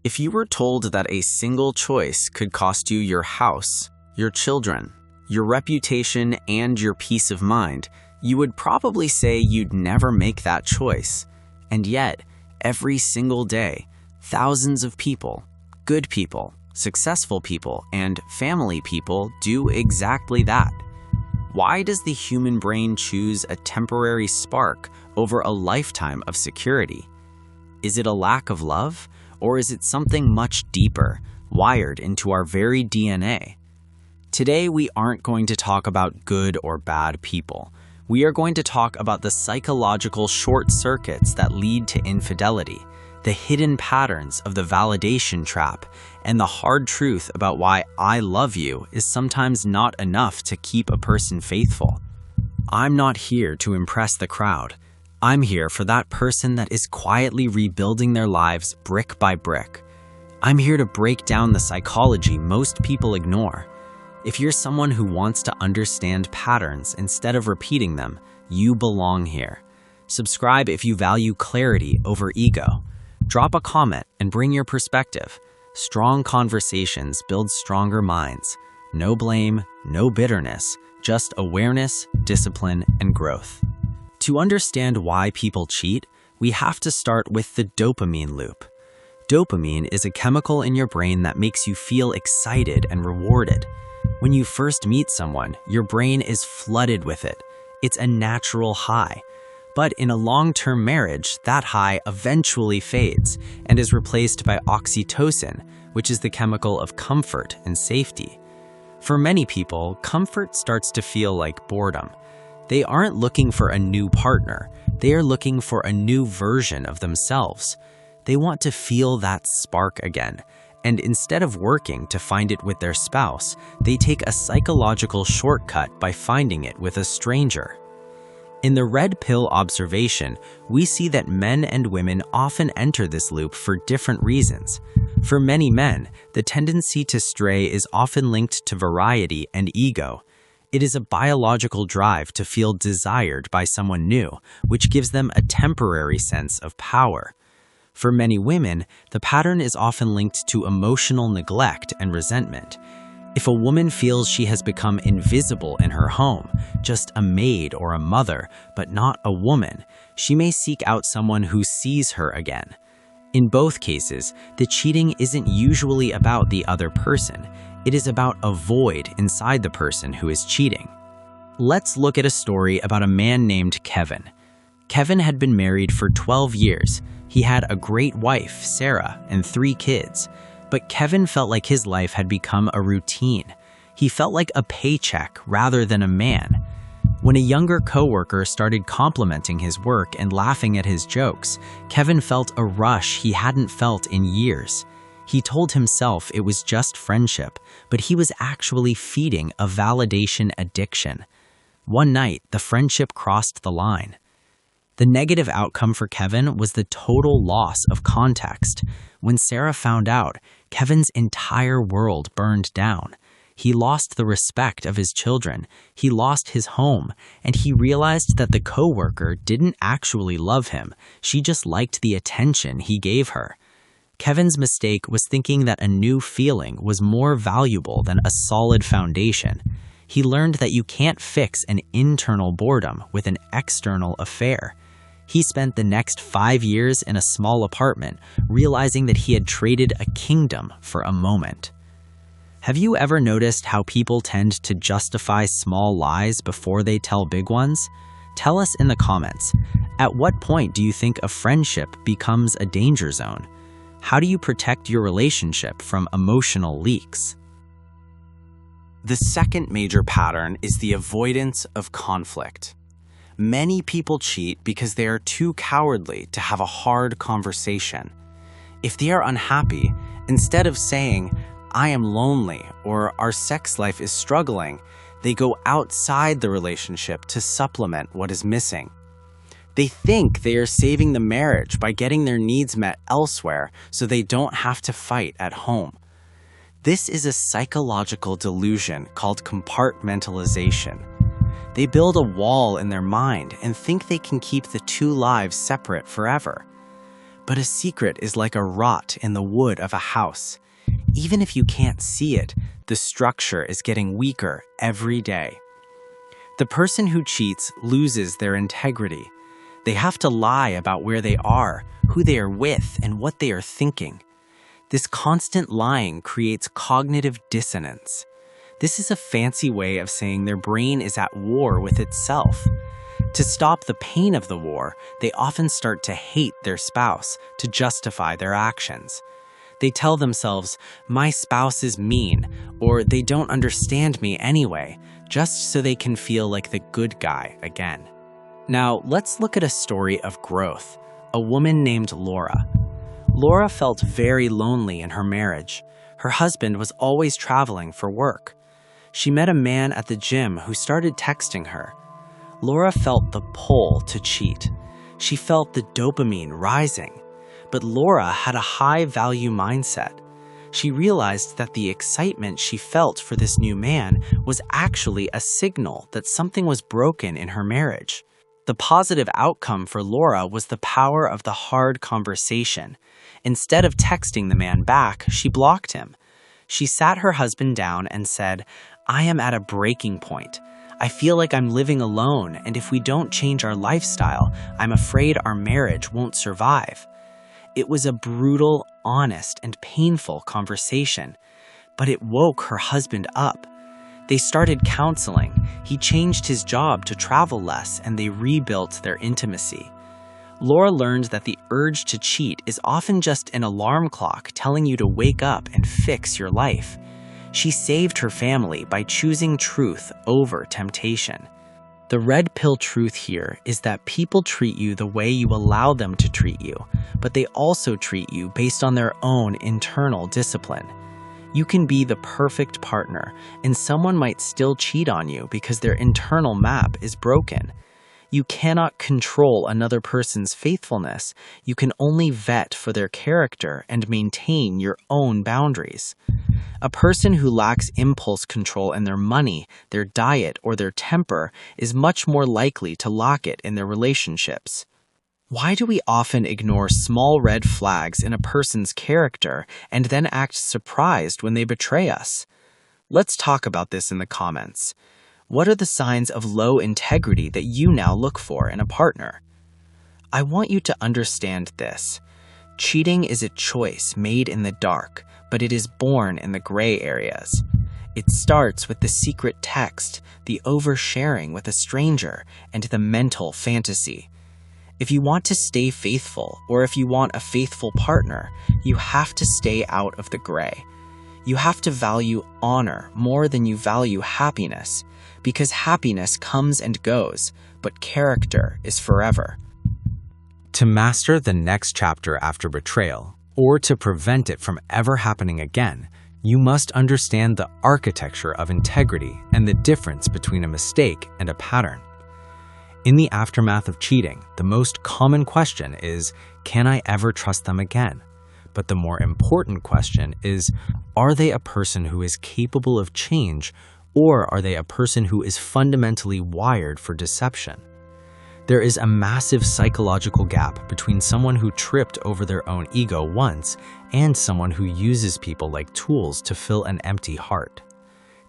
If you were told that a single choice could cost you your house, your children, your reputation, and your peace of mind, you would probably say you'd never make that choice. And yet, every single day, thousands of people, good people, successful people, and family people do exactly that. Why does the human brain choose a temporary spark over a lifetime of security? Is it a lack of love? Or is it something much deeper, wired into our very DNA? Today, we aren't going to talk about good or bad people. We are going to talk about the psychological short circuits that lead to infidelity, the hidden patterns of the validation trap, and the hard truth about why "I love you" is sometimes not enough to keep a person faithful. I'm not here to impress the crowd. I'm here for that person that is quietly rebuilding their lives brick by brick. I'm here to break down the psychology most people ignore. If you're someone who wants to understand patterns instead of repeating them, you belong here. Subscribe if you value clarity over ego. Drop a comment and bring your perspective. Strong conversations build stronger minds. No blame, no bitterness, just awareness, discipline, and growth. To understand why people cheat, we have to start with the dopamine loop. Dopamine is a chemical in your brain that makes you feel excited and rewarded. When you first meet someone, your brain is flooded with it. It's a natural high. But in a long-term marriage, that high eventually fades and is replaced by oxytocin, which is the chemical of comfort and safety. For many people, comfort starts to feel like boredom. They aren't looking for a new partner. They are looking for a new version of themselves. They want to feel that spark again. And instead of working to find it with their spouse, they take a psychological shortcut by finding it with a stranger. In the red pill observation, we see that men and women often enter this loop for different reasons. For many men, the tendency to stray is often linked to variety and ego. It is a biological drive to feel desired by someone new, which gives them a temporary sense of power. For many women, the pattern is often linked to emotional neglect and resentment. If a woman feels she has become invisible in her home, just a maid or a mother, but not a woman, she may seek out someone who sees her again. In both cases, the cheating isn't usually about the other person. It is about a void inside the person who is cheating. Let's look at a story about a man named Kevin. Kevin had been married for 12 years. He had a great wife, Sarah, and 3 kids. But Kevin felt like his life had become a routine. He felt like a paycheck rather than a man. When a younger coworker started complimenting his work and laughing at his jokes, Kevin felt a rush he hadn't felt in years. He told himself it was just friendship, but he was actually feeding a validation addiction. One night, the friendship crossed the line. The negative outcome for Kevin was the total loss of context. When Sarah found out, Kevin's entire world burned down. He lost the respect of his children, he lost his home, and he realized that the coworker didn't actually love him. She just liked the attention he gave her. Kevin's mistake was thinking that a new feeling was more valuable than a solid foundation. He learned that you can't fix an internal boredom with an external affair. He spent the next 5 years in a small apartment, realizing that he had traded a kingdom for a moment. Have you ever noticed how people tend to justify small lies before they tell big ones? Tell us in the comments. At what point do you think a friendship becomes a danger zone? How do you protect your relationship from emotional leaks? The second major pattern is the avoidance of conflict. Many people cheat because they are too cowardly to have a hard conversation. If they are unhappy, instead of saying, "I am lonely," or "our sex life is struggling," they go outside the relationship to supplement what is missing. They think they are saving the marriage by getting their needs met elsewhere so they don't have to fight at home. This is a psychological delusion called compartmentalization. They build a wall in their mind and think they can keep the two lives separate forever. But a secret is like a rot in the wood of a house. Even if you can't see it, the structure is getting weaker every day. The person who cheats loses their integrity. They have to lie about where they are, who they are with, and what they are thinking. This constant lying creates cognitive dissonance. This is a fancy way of saying their brain is at war with itself. To stop the pain of the war, they often start to hate their spouse to justify their actions. They tell themselves, "My spouse is mean," or "they don't understand me anyway," just so they can feel like the good guy again. Now, let's look at a story of growth. A woman named Laura. Laura felt very lonely in her marriage. Her husband was always traveling for work. She met a man at the gym who started texting her. Laura felt the pull to cheat. She felt the dopamine rising. But Laura had a high-value mindset. She realized that the excitement she felt for this new man was actually a signal that something was broken in her marriage. The positive outcome for Laura was the power of the hard conversation. Instead of texting the man back, she blocked him. She sat her husband down and said, "I am at a breaking point. I feel like I'm living alone, and if we don't change our lifestyle, I'm afraid our marriage won't survive." It was a brutal, honest, and painful conversation, but it woke her husband up. They started counseling. He changed his job to travel less, and they rebuilt their intimacy. Laura learned that the urge to cheat is often just an alarm clock telling you to wake up and fix your life. She saved her family by choosing truth over temptation. The red pill truth here is that people treat you the way you allow them to treat you, but they also treat you based on their own internal discipline. You can be the perfect partner, and someone might still cheat on you because their internal map is broken. You cannot control another person's faithfulness. You can only vet for their character and maintain your own boundaries. A person who lacks impulse control in their money, their diet, or their temper is much more likely to lack it in their relationships. Why do we often ignore small red flags in a person's character and then act surprised when they betray us? Let's talk about this in the comments. What are the signs of low integrity that you now look for in a partner? I want you to understand this. Cheating is a choice made in the dark, but it is born in the gray areas. It starts with the secret text, the oversharing with a stranger, and the mental fantasy. If you want to stay faithful, or if you want a faithful partner, you have to stay out of the gray. You have to value honor more than you value happiness, because happiness comes and goes, but character is forever. To master the next chapter after betrayal, or to prevent it from ever happening again, you must understand the architecture of integrity and the difference between a mistake and a pattern. In the aftermath of cheating, the most common question is, can I ever trust them again? But the more important question is, are they a person who is capable of change, or are they a person who is fundamentally wired for deception? There is a massive psychological gap between someone who tripped over their own ego once and someone who uses people like tools to fill an empty heart.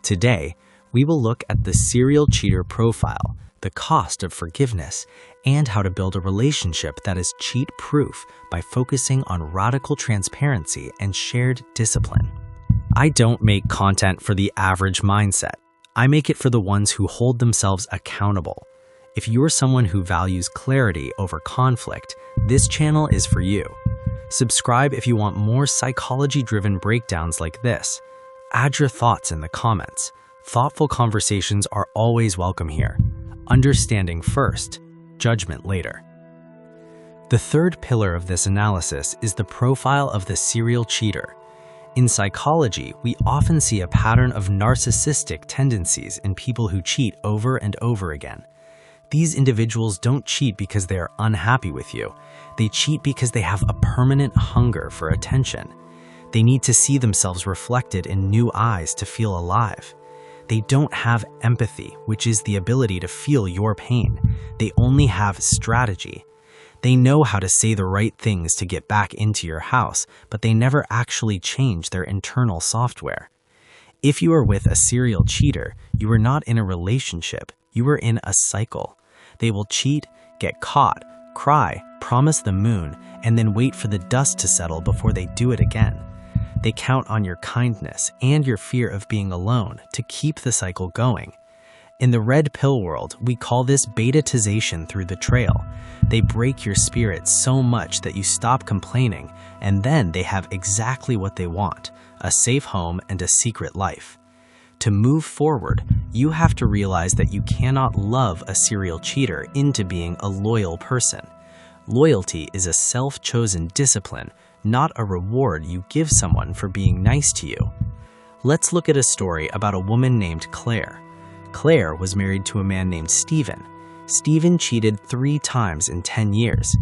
Today, we will look at the serial cheater profile, the cost of forgiveness, and how to build a relationship that is cheat-proof by focusing on radical transparency and shared discipline. I don't make content for the average mindset. I make it for the ones who hold themselves accountable. If you're someone who values clarity over conflict, this channel is for you. Subscribe if you want more psychology-driven breakdowns like this. Add your thoughts in the comments. Thoughtful conversations are always welcome here. Understanding first, judgment later. The third pillar of this analysis is the profile of the serial cheater. In psychology, we often see a pattern of narcissistic tendencies in people who cheat over and over again. These individuals don't cheat because they are unhappy with you. They cheat because they have a permanent hunger for attention. They need to see themselves reflected in new eyes to feel alive. They don't have empathy, which is the ability to feel your pain. They only have strategy. They know how to say the right things to get back into your house, but they never actually change their internal software. If you are with a serial cheater, you are not in a relationship, you are in a cycle. They will cheat, get caught, cry, promise the moon, and then wait for the dust to settle before they do it again. They count on your kindness and your fear of being alone to keep the cycle going. In the red pill world, we call this betatization through betrayal. They break your spirit so much that you stop complaining, and then they have exactly what they want, a safe home and a secret life. To move forward, you have to realize that you cannot love a serial cheater into being a loyal person. Loyalty is a self-chosen discipline, not a reward you give someone for being nice to you. Let's look at a story about a woman named Claire. Claire was married to a man named Stephen. Stephen cheated 3 times in 10 years.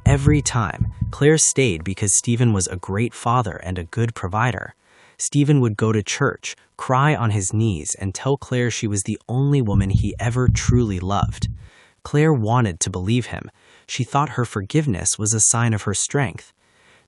Every time, Claire stayed because Stephen was a great father and a good provider. Stephen would go to church, cry on his knees, and tell Claire she was the only woman he ever truly loved. Claire wanted to believe him. She thought her forgiveness was a sign of her strength.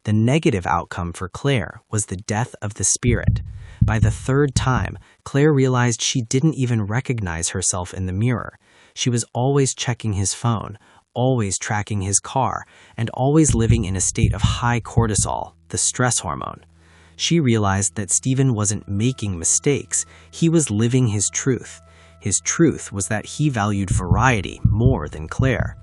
The negative outcome for Claire was the death of the spirit. By the 3rd time, Claire realized she didn't even recognize herself in the mirror. She was always checking his phone, always tracking his car, and always living in a state of high cortisol, the stress hormone. She realized that Stephen wasn't making mistakes, he was living his truth. His truth was that he valued variety more than Claire.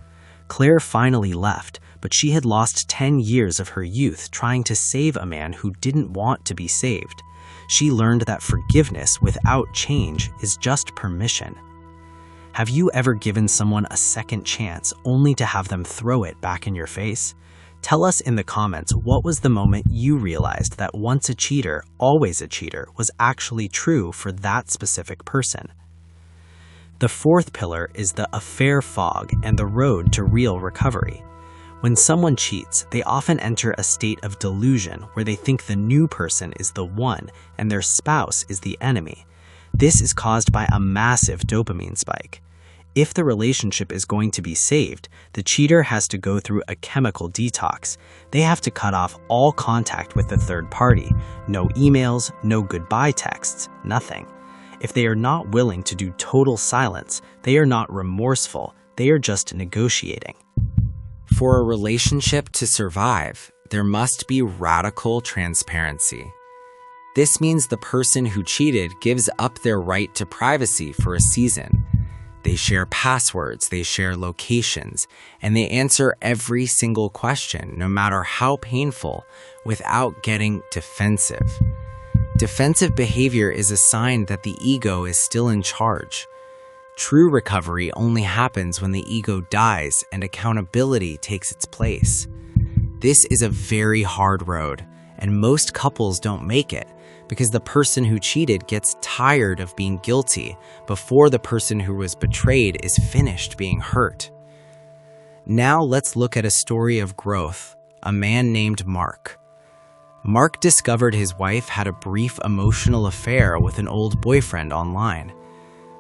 Claire finally left, but she had lost 10 years of her youth trying to save a man who didn't want to be saved. She learned that forgiveness without change is just permission. Have you ever given someone a second chance only to have them throw it back in your face? Tell us in the comments what was the moment you realized that once a cheater, always a cheater was actually true for that specific person. The 4th pillar is the affair fog and the road to real recovery. When someone cheats, they often enter a state of delusion where they think the new person is the one and their spouse is the enemy. This is caused by a massive dopamine spike. If the relationship is going to be saved, the cheater has to go through a chemical detox. They have to cut off all contact with the third party. No emails, no goodbye texts, nothing. If they are not willing to do total silence, they are not remorseful, they are just negotiating. For a relationship to survive, there must be radical transparency. This means the person who cheated gives up their right to privacy for a season. They share passwords, they share locations, and they answer every single question, no matter how painful, without getting defensive. Defensive behavior is a sign that the ego is still in charge. True recovery only happens when the ego dies and accountability takes its place. This is a very hard road, and most couples don't make it because the person who cheated gets tired of being guilty before the person who was betrayed is finished being hurt. Now let's look at a story of growth, a man named Mark. Mark discovered his wife had a brief emotional affair with an old boyfriend online.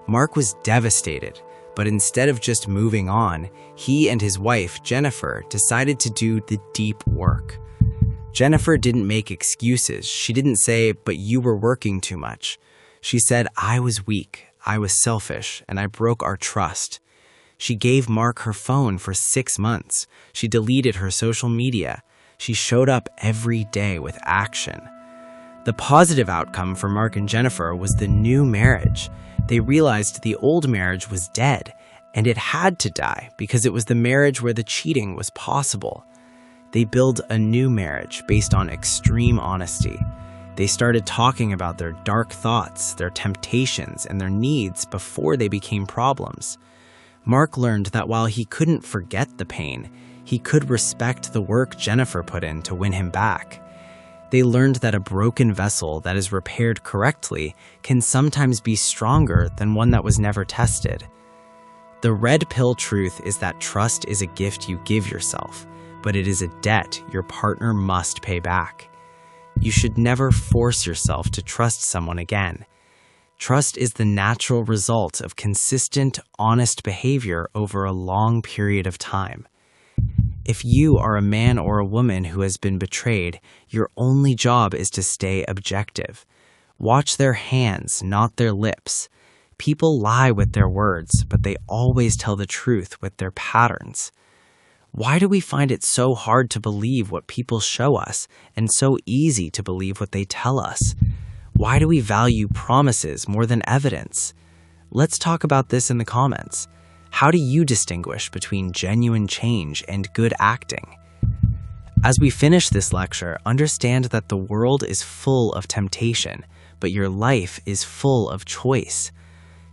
Mark was devastated, but instead of just moving on, he and his wife, Jennifer, decided to do the deep work. Jennifer didn't make excuses. She didn't say, "But you were working too much." She said, "I was weak, I was selfish, and I broke our trust." She gave Mark her phone for 6 months. She deleted her social media. She showed up every day with action. The positive outcome for Mark and Jennifer was the new marriage. They realized the old marriage was dead, and it had to die because it was the marriage where the cheating was possible. They built a new marriage based on extreme honesty. They started talking about their dark thoughts, their temptations, and their needs before they became problems. Mark learned that while he couldn't forget the pain, he could respect the work Jennifer put in to win him back. They learned that a broken vessel that is repaired correctly can sometimes be stronger than one that was never tested. The red pill truth is that trust is a gift you give yourself, but it is a debt your partner must pay back. You should never force yourself to trust someone again. Trust is the natural result of consistent, honest behavior over a long period of time. If you are a man or a woman who has been betrayed, your only job is to stay objective. Watch their hands, not their lips. People lie with their words, but they always tell the truth with their patterns. Why do we find it so hard to believe what people show us and so easy to believe what they tell us? Why do we value promises more than evidence? Let's talk about this in the comments. How do you distinguish between genuine change and good acting? As we finish this lecture, understand that the world is full of temptation, but your life is full of choice.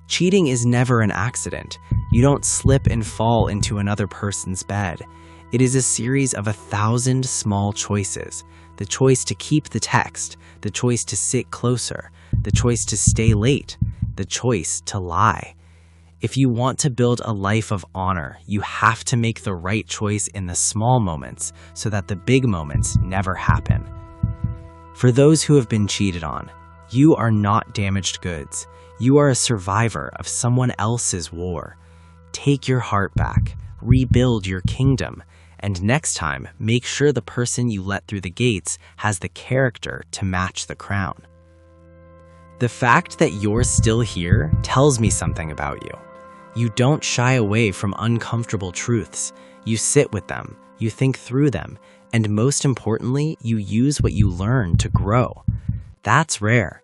Cheating is never an accident. You don't slip and fall into another person's bed. It is a series of 1,000 small choices. The choice to keep the text, the choice to sit closer, the choice to stay late, the choice to lie. If you want to build a life of honor, you have to make the right choice in the small moments so that the big moments never happen. For those who have been cheated on, you are not damaged goods. You are a survivor of someone else's war. Take your heart back, rebuild your kingdom, and next time, make sure the person you let through the gates has the character to match the crown. The fact that you're still here tells me something about you. You don't shy away from uncomfortable truths. You sit with them, you think through them, and most importantly, you use what you learn to grow. That's rare.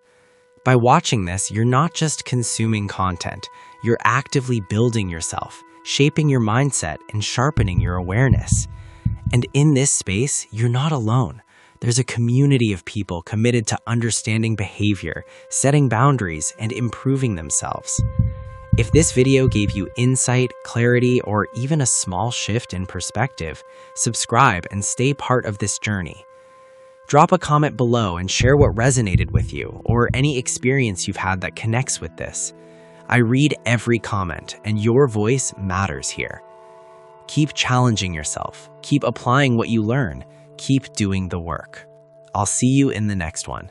By watching this, you're not just consuming content, you're actively building yourself, shaping your mindset, and sharpening your awareness. And in this space, you're not alone. There's a community of people committed to understanding behavior, setting boundaries, and improving themselves. If this video gave you insight, clarity, or even a small shift in perspective, subscribe and stay part of this journey. Drop a comment below and share what resonated with you or any experience you've had that connects with this. I read every comment, and your voice matters here. Keep challenging yourself, keep applying what you learn, keep doing the work. I'll see you in the next one.